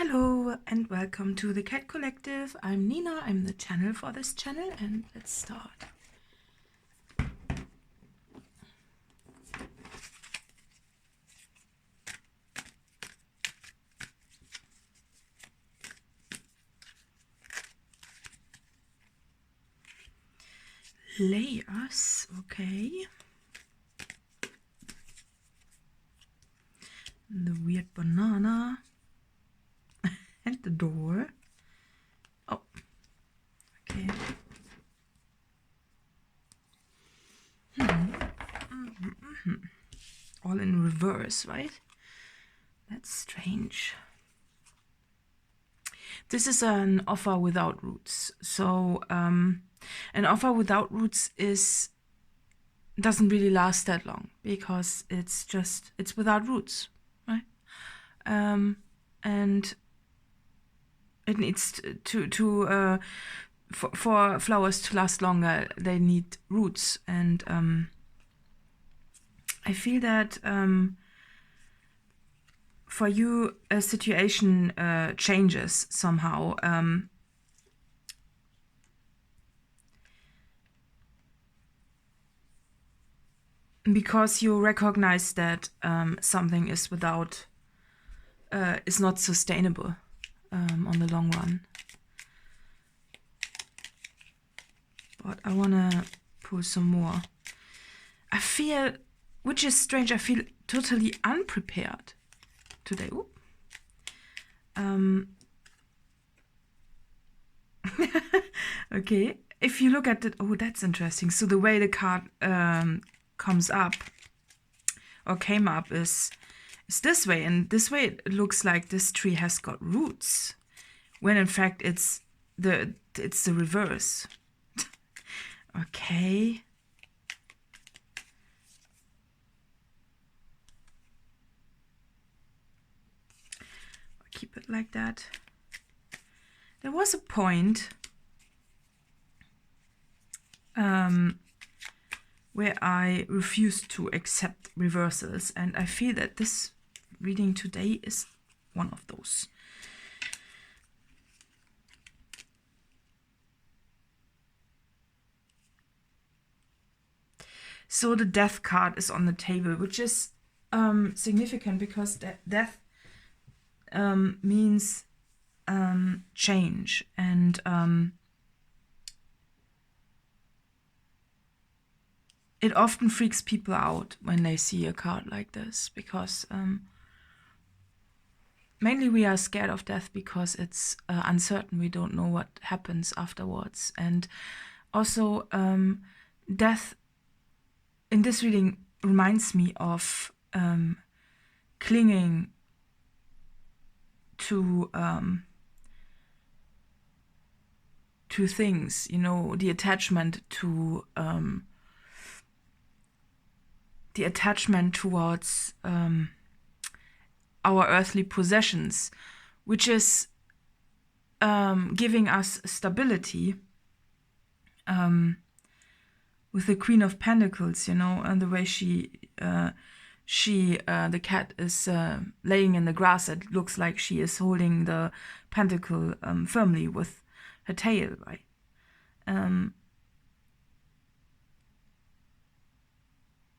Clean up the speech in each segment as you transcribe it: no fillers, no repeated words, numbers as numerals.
Hello and welcome to the Cat Collective. I'm Nina, I'm the channel for this channel, and let's start. Layers, okay. The weird banana and the door. Oh, okay. All in reverse, right? That's strange. This is an offer without roots. So an offer without roots doesn't really last that long because it's without roots, right? And it needs for flowers to last longer, they need roots. And I feel that for you, a situation changes somehow. Because you recognize that something is not sustainable on the long run. But I want to pull some more. I feel, which is strange, I feel totally unprepared today. Okay, if you look at it, oh, that's interesting. So the way the card comes up or came up is this way, and this way it looks like this tree has got roots, when in fact it's the reverse. Okay. I'll keep it like that. There was a point where I refused to accept reversals, and I feel that this reading today is one of those. So the death card is on the table, which is significant because death means change, and it often freaks people out when they see a card like this, because mainly we are scared of death because it's uncertain. We don't know what happens afterwards. And also death in this reading reminds me of clinging to things, you know, the attachment towards our earthly possessions, which is giving us stability. With the Queen of Pentacles, you know, and the way the cat is laying in the grass, it looks like she is holding the pentacle firmly with her tail, right?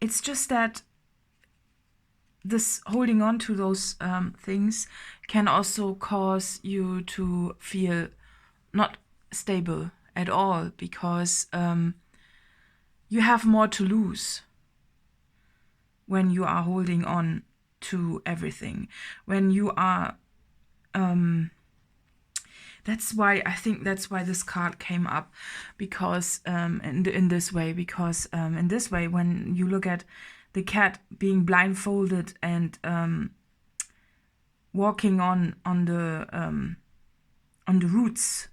It's just that this holding on to those things can also cause you to feel not stable at all, because you have more to lose when you are holding on to everything. When you are, that's why this card came up, because in this way, when you look at the cat being blindfolded and walking on the roots,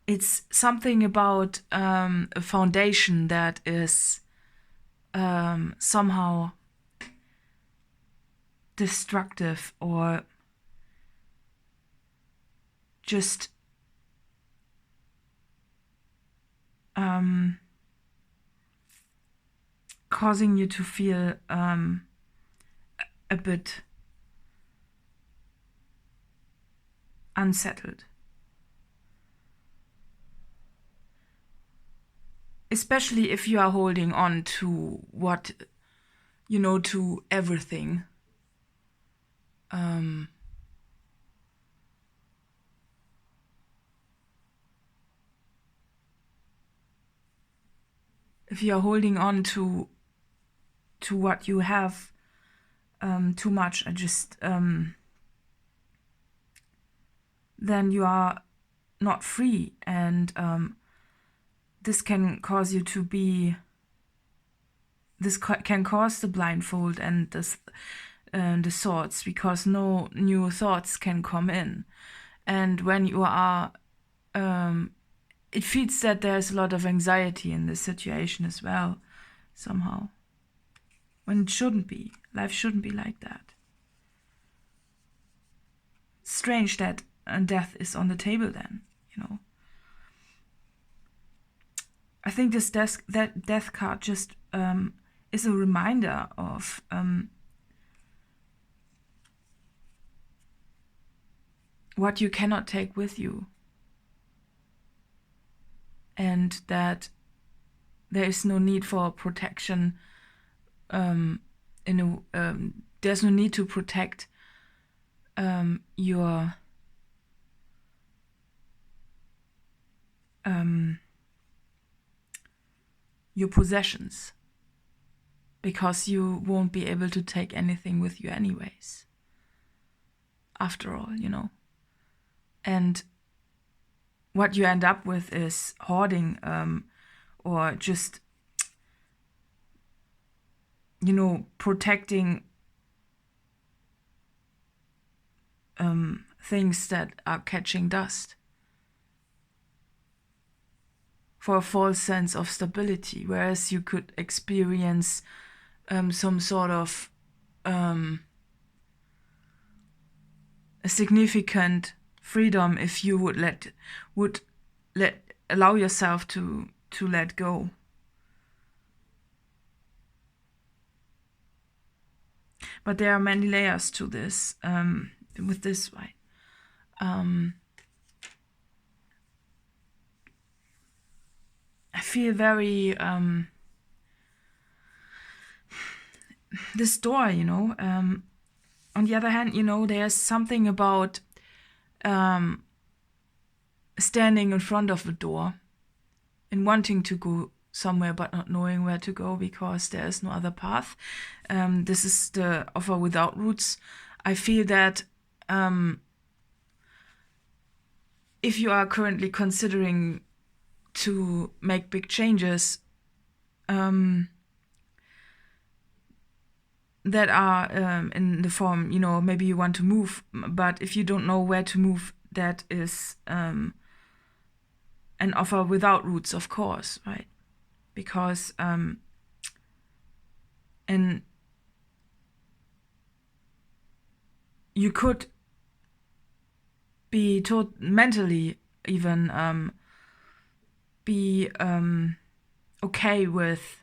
it's something about a foundation that is somehow destructive, or just causing you to feel a bit unsettled. Especially if you are holding on to what, to everything. If you are holding on to what you have too much, then you are not free, and this can cause you to be. This can cause the blindfold and the thoughts, because no new thoughts can come in, and when you are, it feels that there's a lot of anxiety in this situation as well, somehow. When it shouldn't be. Life shouldn't be like that. Strange that death is on the table then, I think that death card just is a reminder of what you cannot take with you, and that there is no need for protection. There's no need to protect your possessions, because you won't be able to take anything with you anyways, after all, and what you end up with is hoarding, or just protecting things that are catching dust for a false sense of stability, whereas you could experience some sort of a significant freedom if you would allow yourself to let go. But there are many layers to this, with this, right? I feel very this door, on the other hand, there's something about standing in front of the door and wanting to go somewhere but not knowing where to go because there is no other path. This is the offer without roots. I feel that if you are currently considering to make big changes that are in the form, maybe you want to move, but if you don't know where to move, that is an offer without roots, of course, right? Because and you could be mentally even be okay with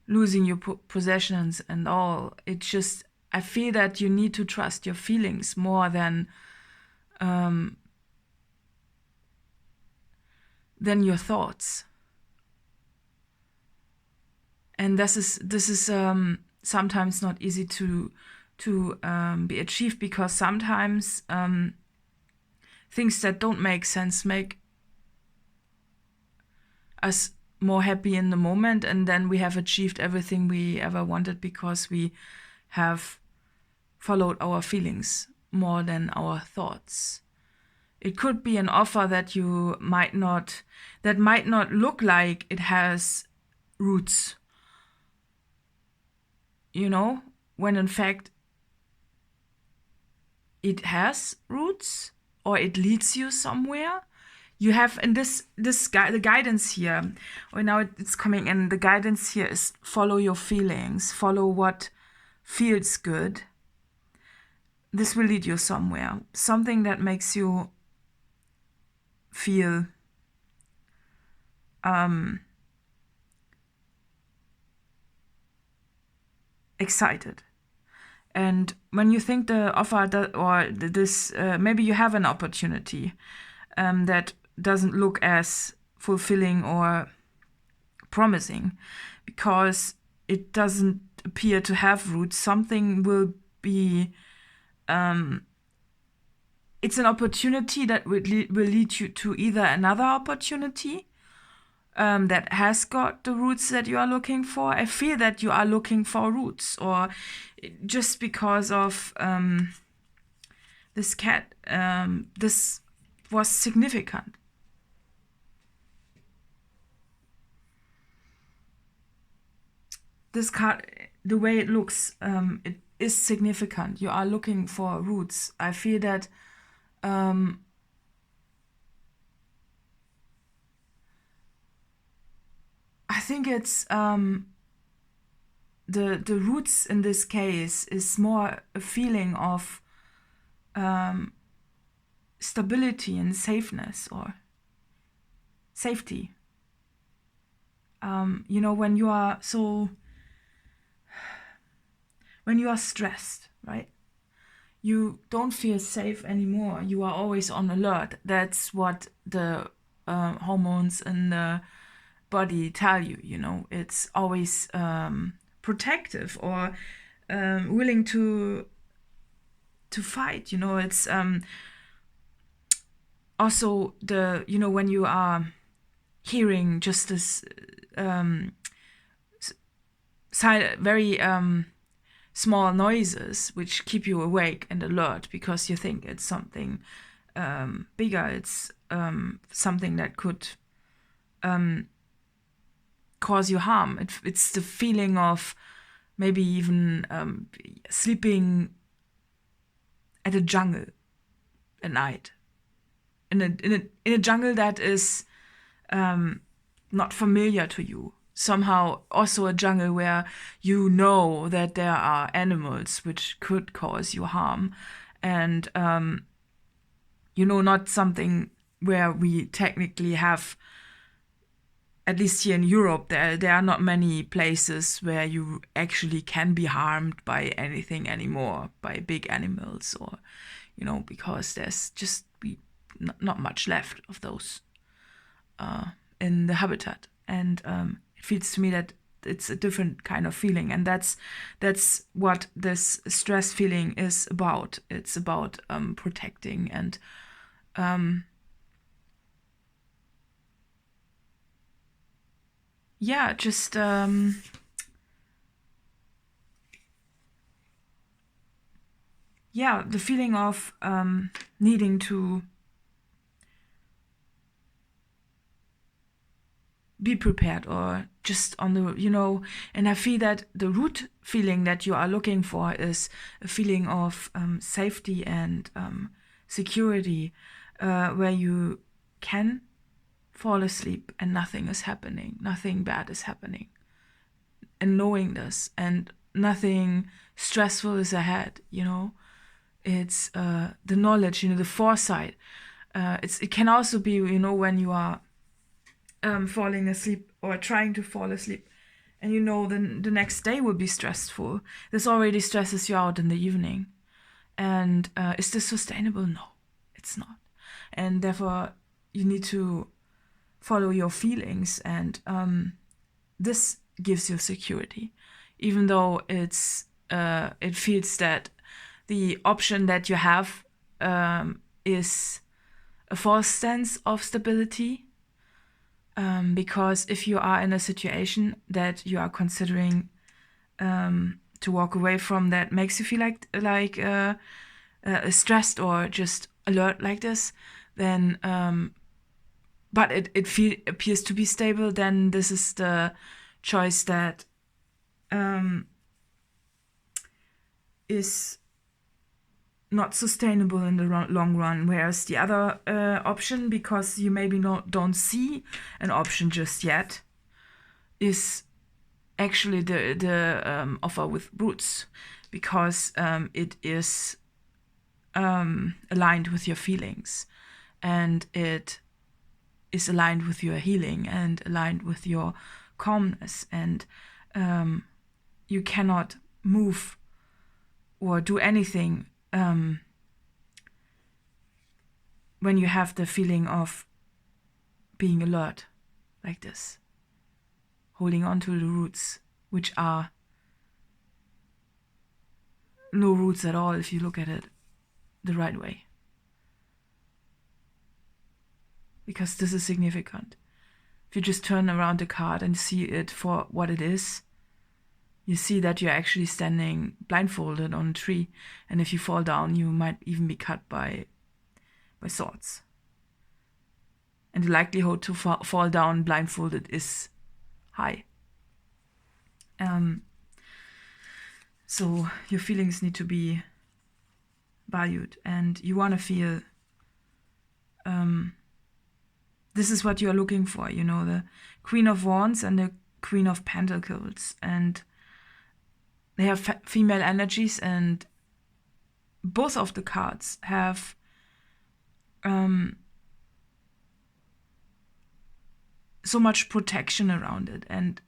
losing your possessions and all. It's just, I feel that you need to trust your feelings more than your thoughts. And this is sometimes not easy to be achieved, because sometimes things that don't make sense make us more happy in the moment, and then we have achieved everything we ever wanted because we have followed our feelings more than our thoughts. It could be an offer that might not look like it has roots, when in fact it has roots, or it leads you somewhere. You have in the guidance here, or now it's coming in, the guidance here is follow your feelings, follow what feels good. This will lead you somewhere, something that makes you feel excited. And when you think the offer maybe you have an opportunity that doesn't look as fulfilling or promising because it doesn't appear to have roots, something will be it's an opportunity that will lead you to either another opportunity that has got the roots that you are looking for. I feel that you are looking for roots, or just because of this cat, this was significant. This card, the way it looks, it is significant. You are looking for roots. I feel that I think it's the roots in this case is more a feeling of stability and safeness or safety. When you are stressed, right? You don't feel safe anymore. You are always on alert. That's what the hormones in the body tell you. It's always protective or willing to fight. It's also the when you are hearing just this very small noises which keep you awake and alert because you think it's something bigger. It's something that could cause you harm. It's the feeling of maybe even sleeping at a jungle at night, in a jungle that is not familiar to you. Somehow also a jungle where you know that there are animals which could cause you harm, and not something where we technically have, at least here in Europe, there are not many places where you actually can be harmed by anything anymore, by big animals, or because there's just not much left of those in the habitat. And it feels to me that it's a different kind of feeling, and that's what this stress feeling is about. It's about protecting and just the feeling of needing to be prepared, or just on the, and I feel that the root feeling that you are looking for is a feeling of safety and security, where you can fall asleep and nothing is happening, nothing bad is happening, and knowing this, and nothing stressful is ahead. It's the knowledge, the foresight. It can also be, when you are falling asleep or trying to fall asleep, and the next day will be stressful. This already stresses you out in the evening. And is this sustainable? No, it's not. And therefore, you need to follow your feelings, and this gives you security, even though it feels that the option that you have is a false sense of stability. Because if you are in a situation that you are considering to walk away from, that makes you feel like stressed or just alert like this, then but it appears to be stable, then this is the choice that is not sustainable in the long run. Whereas the other option, because you maybe don't see an option just yet, is actually the offer with roots, because it is aligned with your feelings, and it is aligned with your healing and aligned with your calmness, and you cannot move or do anything when you have the feeling of being alert like this, holding on to the roots, which are no roots at all if you look at it the right way. Because this is significant. If you just turn around the card and see it for what it is, you see that you're actually standing blindfolded on a tree, and if you fall down, you might even be cut by swords. And the likelihood to fall down blindfolded is high. So your feelings need to be valued, and you want to feel this is what you're looking for, the Queen of Wands and the Queen of Pentacles, and they have female energies, and both of the cards have so much protection around it, and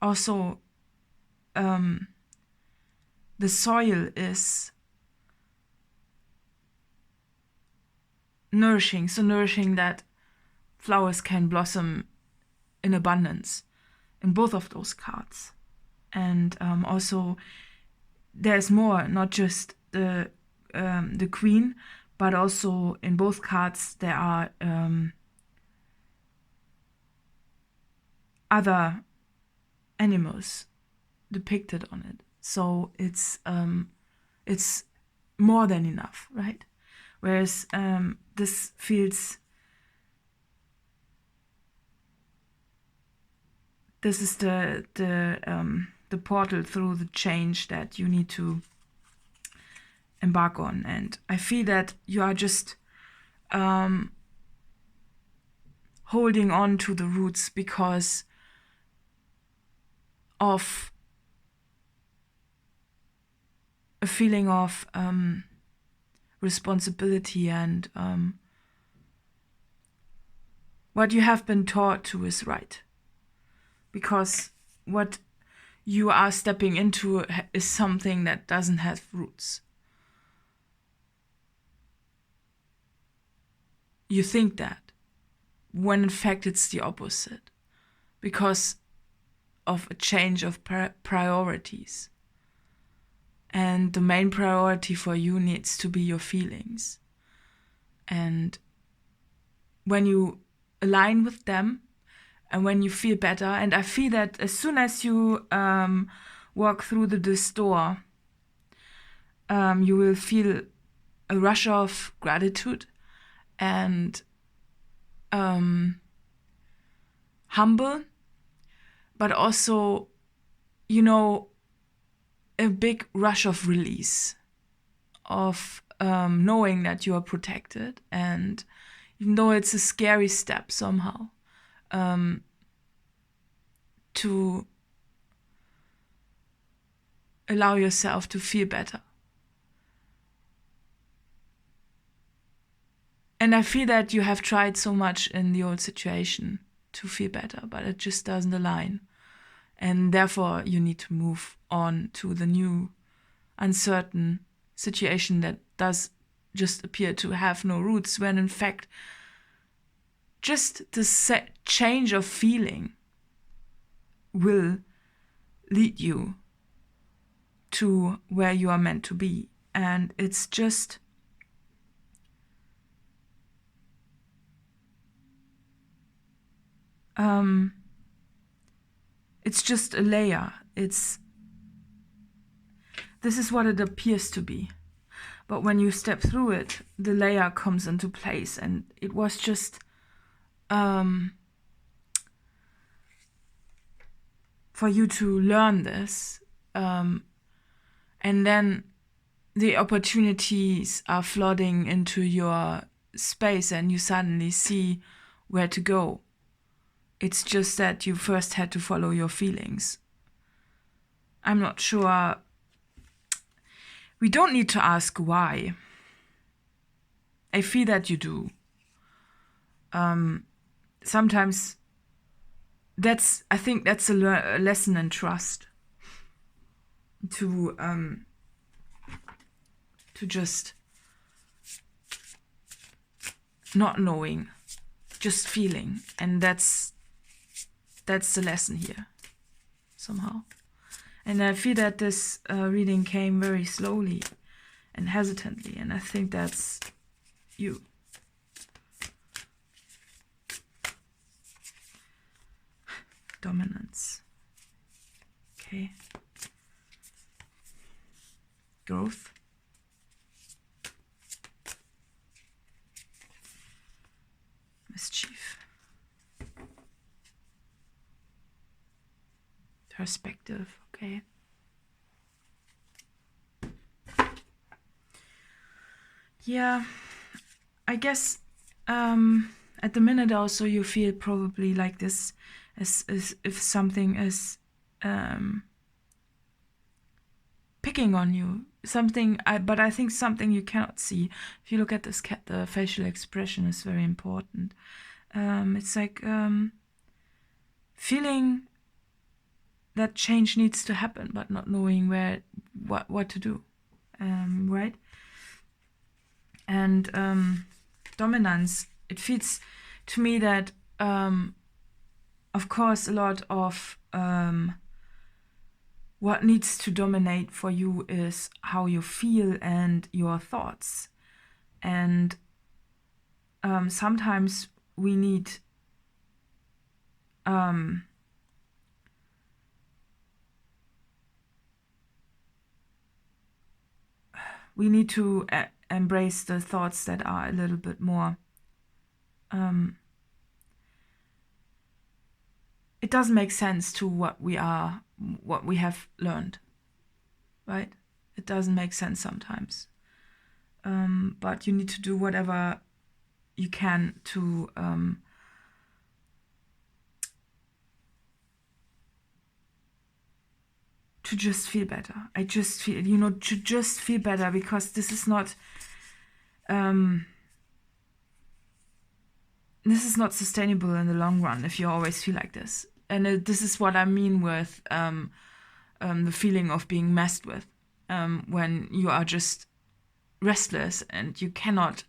also the soil is nourishing, so nourishing that flowers can blossom in abundance in both of those cards. And also there's more, not just the queen, but also in both cards there are other animals depicted on it. So it's more than enough, right? Whereas this feels, this is the portal through the change that you need to embark on. And I feel that you are just holding on to the roots because of a feeling of responsibility, and what you have been taught to is right. Because what you are stepping into is something that doesn't have roots. You think that, when in fact it's the opposite, because of a change of priorities. And the main priority for you needs to be your feelings. And when you align with them, and when you feel better, and I feel that as soon as you walk through this door, you will feel a rush of gratitude and humble, but also, a big rush of release, of knowing that you are protected. And even though it's a scary step somehow, to allow yourself to feel better. And I feel that you have tried so much in the old situation to feel better, but it just doesn't align. And therefore you need to move on to the new uncertain situation that does just appear to have no roots, when in fact just the change of feeling will lead you to where you are meant to be. And it's just a layer. This is what it appears to be. But when you step through it, the layer comes into place. And it was just for you to learn this. And then the opportunities are flooding into your space, and you suddenly see where to go. It's just that you first had to follow your feelings. I'm not sure. We don't need to ask why. I feel that you do. Sometimes I think that's a lesson in trust. to just not knowing, just feeling. And that's the lesson here, somehow. And I feel that this reading came very slowly and hesitantly, and I think that's you. Dominance. Okay. Growth. Mischief. Perspective. Okay. Yeah, I guess at the minute also you feel probably like this, as if something is picking on you. But I think something you cannot see. If you look at this cat, the facial expression is very important. It's like feeling that change needs to happen, but not knowing what to do, right? And dominance, it feels to me that of course a lot of what needs to dominate for you is how you feel and your thoughts. And sometimes we need to embrace the thoughts that are a little bit more it doesn't make sense to what we have learned, right? It doesn't make sense sometimes, but you need to do whatever you can to just feel better. I just feel, to just feel better, because this is not sustainable in the long run if you always feel like this. And this is what I mean with the feeling of being messed with, when you are just restless and you cannot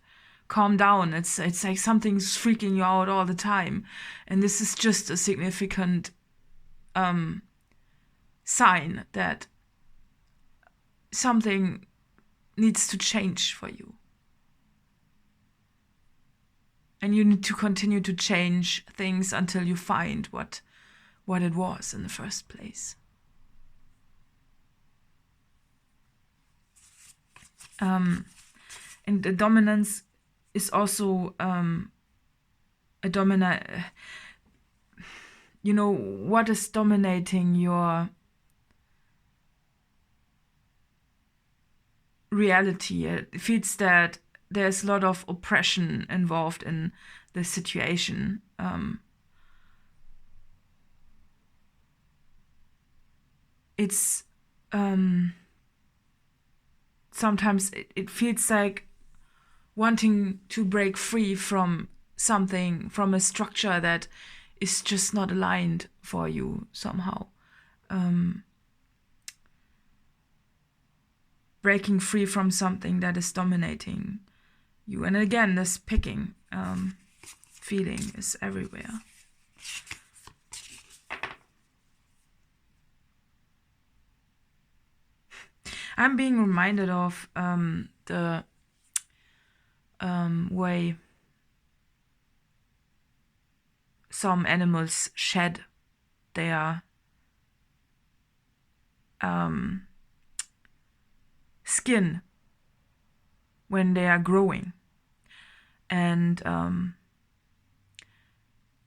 calm down. It's like something's freaking you out all the time, and this is just a significant sign that something needs to change for you. And you need to continue to change things until you find what it was in the first place. And the dominance is also a dominant. What is dominating your reality? It feels that there's a lot of oppression involved in the situation. It's sometimes it feels like wanting to break free from something, from a structure that is just not aligned for you somehow. Breaking free from something that is dominating you. And again, this picking feeling is everywhere. I'm being reminded of the way some animals shed their skin when they are growing. And I'm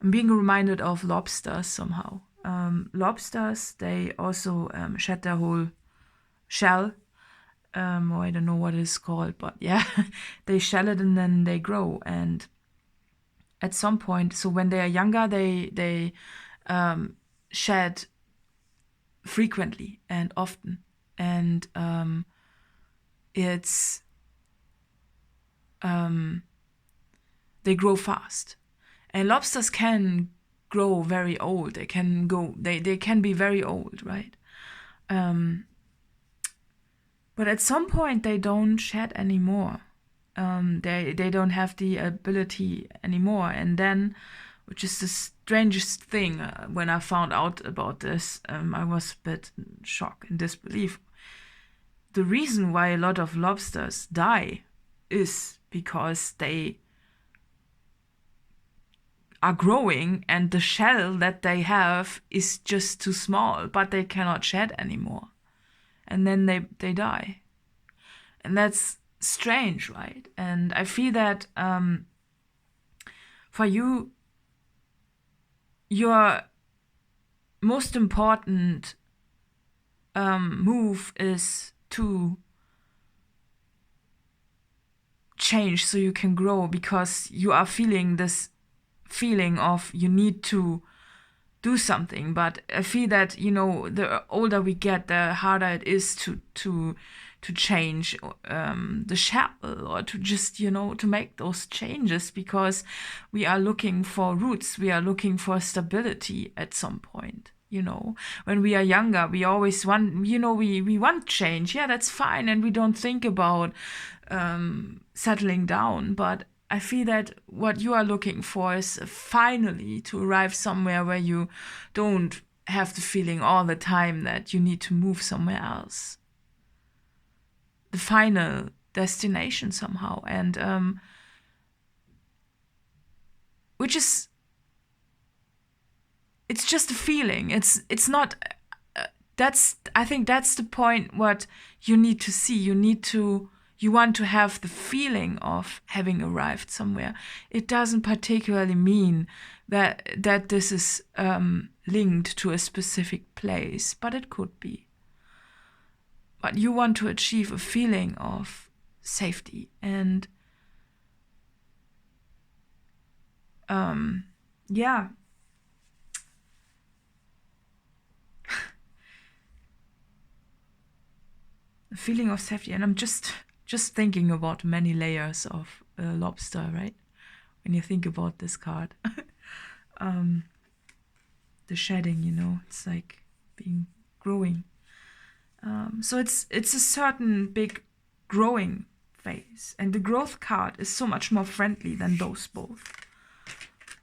being reminded of lobsters somehow. Lobsters, they also shed their whole shell, or I don't know what it's called, but yeah, they shell it and then they grow. And at some point, so when they are younger, they shed frequently and often, and it's they grow fast. And lobsters can grow very old. They can be very old, right? But at some point, they don't shed anymore. They don't have the ability anymore. And then, which is the strangest thing, when I found out about this, I was a bit in shock and disbelief. The reason why a lot of lobsters die is because they are growing and the shell that they have is just too small, but they cannot shed anymore. And then they die. And that's strange, right? And I feel that for you, your most important move is to change so you can grow, because you are feeling this feeling of you need to do something. But I feel that, the older we get, the harder it is to change the shell, or to just, to make those changes, because we are looking for roots. We are looking for stability at some point. When we are younger, we always want, we want change. Yeah, that's fine. And we don't think about settling down. But I feel that what you are looking for is finally to arrive somewhere where you don't have the feeling all the time that you need to move somewhere else. The final destination somehow. And which is, it's just a feeling. It's not, I think that's the point what you need to see. You want to have the feeling of having arrived somewhere. It doesn't particularly mean that this is linked to a specific place, but it could be. But you want to achieve a feeling of safety and yeah. A feeling of safety. And I'm just thinking about many layers of lobster, right? When you think about this card. The shedding, it's like growing. So it's a certain big growing phase. And the growth card is so much more friendly than those both,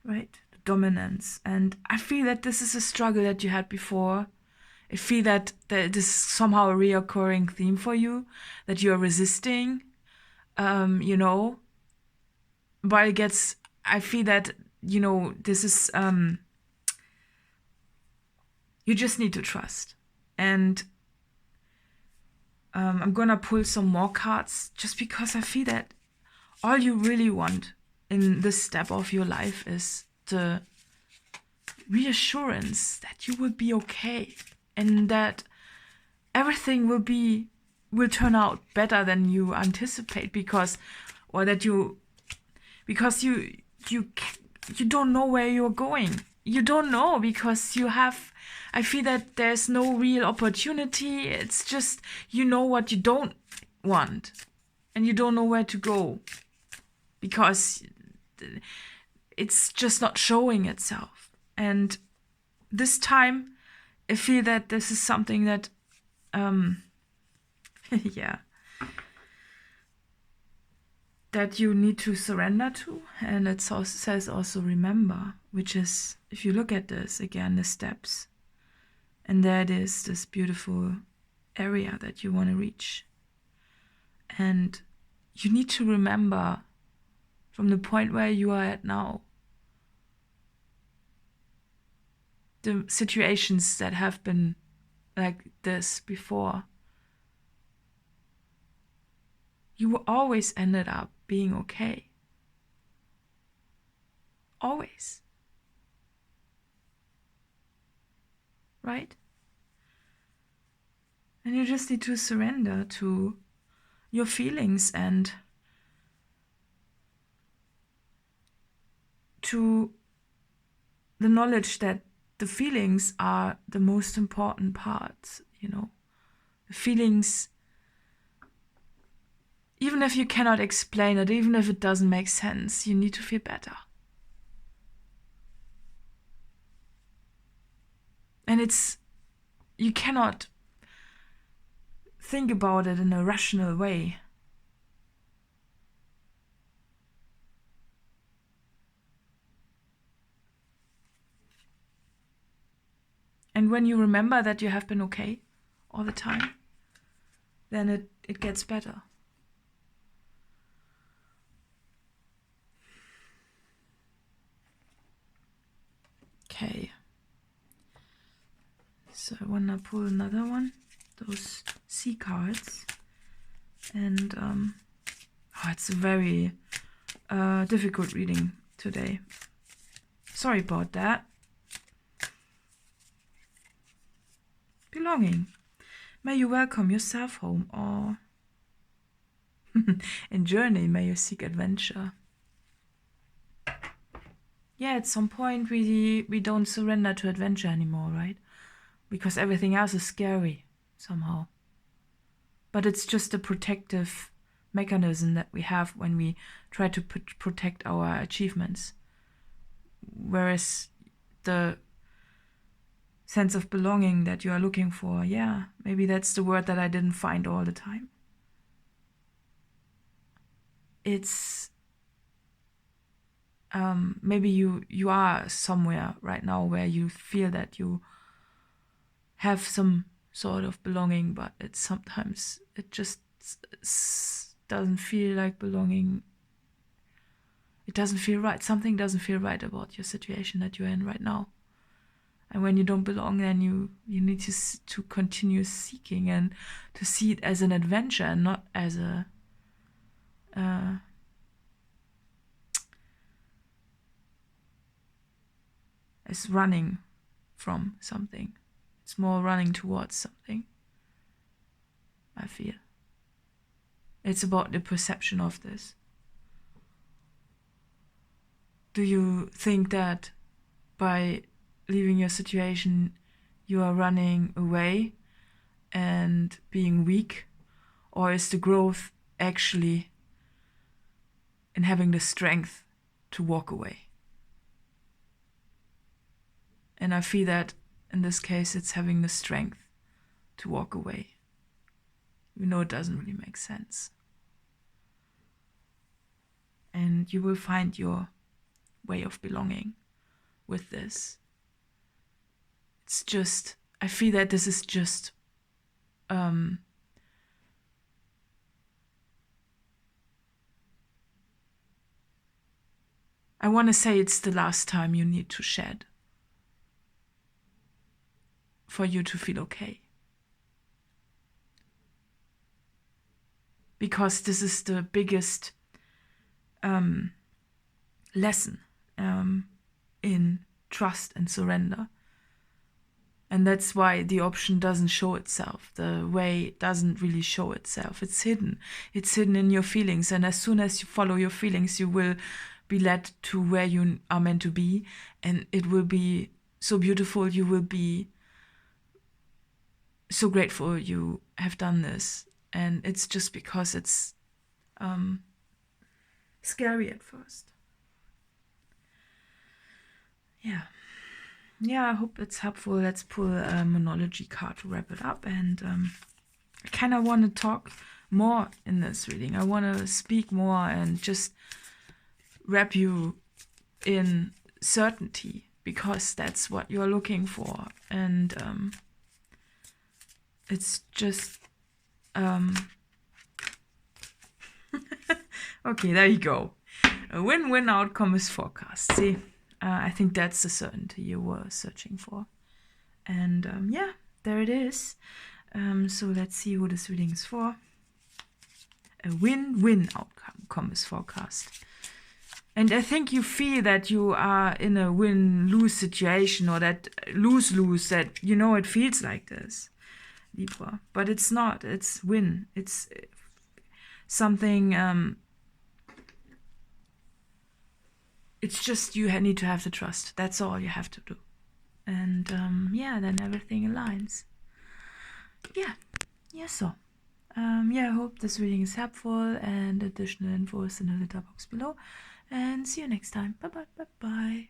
right? The dominance. And I feel that this is a struggle that you had before. I feel that this is somehow a reoccurring theme for you, that you're resisting, but I feel that, this is, you just need to trust. And I'm gonna pull some more cards, just because I feel that all you really want in this step of your life is the reassurance that you will be okay. And that everything will turn out better than you anticipate, because you don't know where you're going. You don't know, because I feel that there's no real opportunity. It's just, what you don't want, and you don't know where to go, because it's just not showing itself. And this time, I feel that this is something that, yeah, that you need to surrender to. And it says also remember, which is, if you look at this again, the steps, and there it is, this beautiful area that you want to reach. And you need to remember from the point where you are at now, the situations that have been like this before, you always ended up being okay. Always. Right? And you just need to surrender to your feelings and to the knowledge that the feelings are the most important part, The feelings, even if you cannot explain it, even if it doesn't make sense, you need to feel better. And you cannot think about it in a rational way. And when you remember that you have been okay all the time, then it gets better. Okay. So I wanna pull another one, those C cards. And it's a very difficult reading today. Sorry about that. Belonging. May you welcome yourself home, or in journey, may you seek adventure. Yeah, at some point we don't surrender to adventure anymore, right? Because everything else is scary somehow. But it's just a protective mechanism that we have when we try to protect our achievements. Whereas the sense of belonging that you are looking for, yeah, maybe that's the word that I didn't find all the time. It's maybe you are somewhere right now where you feel that you have some sort of belonging, but it's sometimes it just doesn't feel like belonging. It doesn't feel right. Something doesn't feel right about your situation that you're in right now. And when you don't belong, then you need to continue seeking and to see it as an adventure and not as as running from something. It's more running towards something, I feel. It's about the perception of this. Do you think that by leaving your situation, you are running away and being weak? Or is the growth actually in having the strength to walk away? And I feel that in this case, it's having the strength to walk away. Even though it doesn't really make sense. And you will find your way of belonging with this. It's just, I feel that this is just I want to say it's the last time you need to shed for you to feel okay. Because this is the biggest lesson in trust and surrender. And that's why the option doesn't show itself. The way doesn't really show itself. It's hidden. It's hidden in your feelings. And as soon as you follow your feelings, you will be led to where you are meant to be. And it will be so beautiful. You will be so grateful you have done this. And it's just because it's scary at first. Yeah, I hope it's helpful. Let's pull a monology card to wrap it up. And I kind of want to talk more in this reading. I want to speak more and just wrap you in certainty, because that's what you're looking for. And it's just okay, there you go. A win-win outcome is forecast. See, I think that's the certainty you were searching for. And yeah, there it is. So let's see who this reading is for. A win-win outcome is forecast. And I think you feel that you are in a win-lose situation, or that lose-lose, that you know it feels like this, Libra. But it's not. It's win. It's something... it's just you need to have the trust. That's all you have to do. And yeah, then everything aligns. So I hope this reading is helpful, and additional info is in the letter box below. And see you next time. Bye.